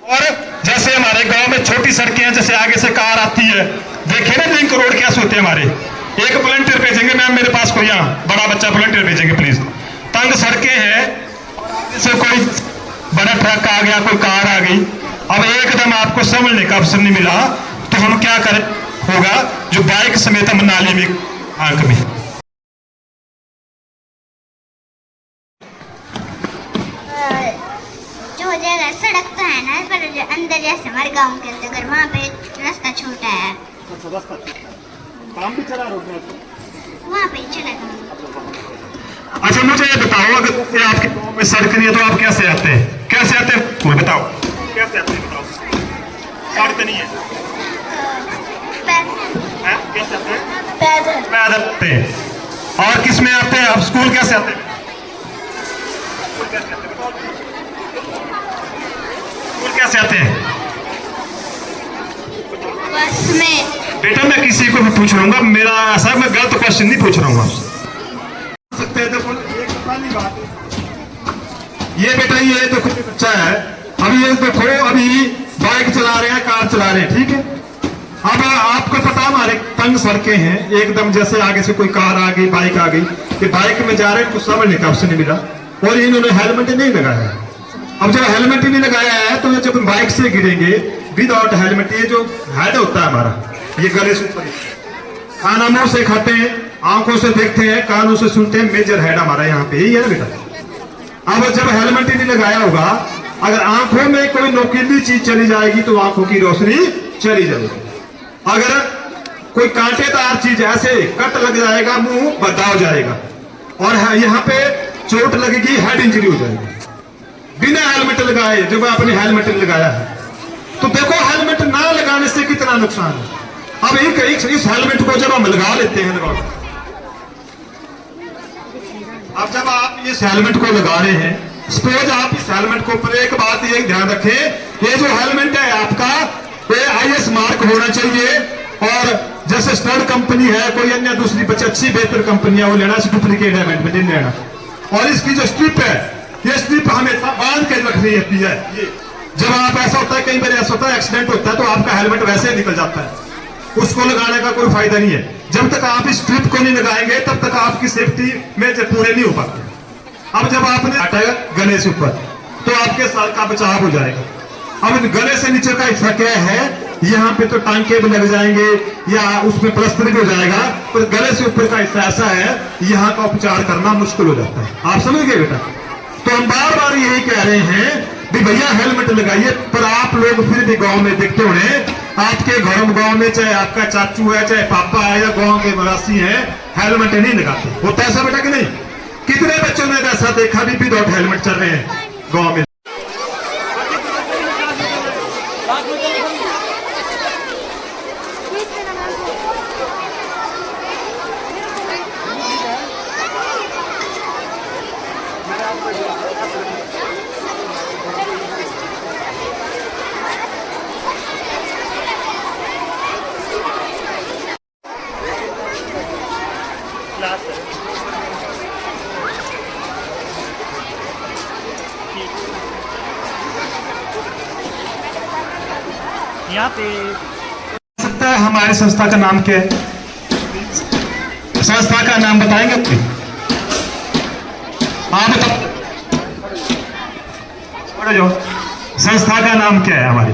और जैसे हमारे गांव में छोटी सड़कें हैं, जैसे आगे से कार आती है, देखे ना लिंक रोड कैसे होते हैं हमारे। एक वॉलंटियर भेजेंगे मैम मेरे पास, कोई यहाँ बड़ा बच्चा वॉलंटियर भेजेंगे प्लीज। तंग सड़कें हैं, जैसे कोई बड़ा ट्रक आ गया, कोई कार आ गई, अब एकदम आपको समझने का अवसर नहीं मिला तो हम क्या करें होगा, जो बाइक समेत हम नाली में आंख में। जो जगह सड़क तो है ना, पर जो अंदर जैसे हमारे गांव के अंदर वहाँ पे रास्ता छोटा है। अच्छा, रास्ता काम भी चला रोड में, वहाँ पे ही चलेगा। अच्छा मुझे ये बताओ, अगर आपके गांव में सड़क नहीं है तो आप कैसे आते हैं? कैसे आते हैं कोई बताओ, कैसे आते हैं बताओ? सड़क नहीं है, कैसे आते हैं? पैदल। पैदल आते हैं। और किस में आते हैं आप? स्कूल कैसे आते हैं? स्कूल कैसे आते हैं बताओ? स्कूल कैसे आते हैं? बस में। बेटा मैं किसी को भी पूछ लूंगा, मेरा ऐसा मैं गलत क्वेश्चन नहीं पूछ रहा हूँ आपसे। सकते हैं देखो, एक पुरानी बात है। ये बेटा ये तो खुद बच्चा है, अभी ये देखो अभी बाइक चला रहे हैं, कार चला रहे हैं, ठीक है। अब आपको पता हमारे तंग सड़कें हैं एकदम, जैसे आगे से कोई कार आ गई, बाइक आ गई, ये बाइक में जा रहे हैं, कुछ समझने का ऑप्शन नहीं मिला और इन्होंने हेलमेट नहीं लगाया है। अब जब हेलमेट ही नहीं लगाया है तो जब बाइक से गिरेंगे विदाउट हेलमेट, ये जो हेड होता है हमारा, ये गले से ऊपर, खाना मुंह से खाते हैं, आंखों से देखते हैं, कानों से सुनते हैं, मेजर हेड हमारा यहाँ पे यही है ना बेटा। अब जब हेलमेट ही नहीं लगाया होगा, अगर आंखों में कोई नोकीली चीज चली जाएगी तो आंखों की रोशनी चली जाएगी। अगर कोई कांटेदार चीज ऐसे कट लग जाएगा, मुंह बद्दा हो जाएगा और यहाँ पे चोट लगेगी, हेड इंजरी हो जाएगी। बिना हेलमेट लगाए जब आपने हेलमेट लगाया है तो देखो हेलमेट ना लगाने से कितना नुकसान है। अब इस हेलमेट को जब हम लगा लेते हैं, अब जब आप इस हेलमेट को लगा रहे हैं, सपोज आप इस हेलमेट को ऊपर, एक बात ये ध्यान रखें, ये जो हेलमेट है आपका ये IS मार्क होना चाहिए। और जैसे स्टड कंपनी है, कोई अन्य दूसरी अच्छी बेहतर कंपनी है, वो लेना, डुप्लीकेट हेलमेट नहीं लेना। और इसकी जो स्ट्रिप है, ये स्ट्रिप हमेशा बांध के रखनी रहती है। ये जब आप ऐसा होता है, कई बार ऐसा होता है एक्सीडेंट होता है तो आपका हेलमेट वैसे ही निकल जाता है, उसको लगाने का कोई फायदा नहीं है। जब तक आप इस स्ट्रिप को नहीं लगाएंगे तब तक आपकी सेफ्टी में पूरे नहीं हो पाते। अब जब आपने हटाया गले से ऊपर तो आपके साल का बचाव हो जाएगा। अब गले से नीचे का हिस्सा क्या है, यहाँ पे तो टांके भी लग जाएंगे या उसमें प्लास्टर भी हो जाएगा, पर गले से ऊपर का हिस्सा ऐसा है, यहाँ का उपचार करना मुश्किल हो जाता है। आप समझ गए बेटा? तो हम बार बार यही कह रहे हैं कि भैया हेलमेट लगाइए, पर आप लोग फिर भी गांव में देखते होंगे, आपके गांव में चाहे आपका चाचू है, चाहे पापा है या गांव के मरासी है, हेलमेट नहीं लगाते। होता है ऐसा बेटा कि नहीं? कितने बच्चों ने ऐसा देखा भी विदाउट हेलमेट चल रहे हैं गांव में? यहाँ पे सकता है हमारी संस्था का नाम क्या है? संस्था का नाम बताएंगे अपनी? आप बताओ, जो संस्था का नाम क्या है हमारी?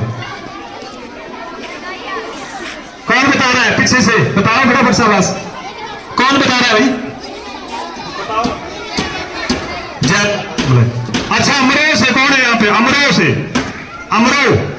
कौन बता रहा है? पीछे से बताओ बेटा, बरसाबास कौन बता रहा है भाई? बताओ। जय। अच्छा अमरो से कौन है यहाँ पे? अमरो से, अमरो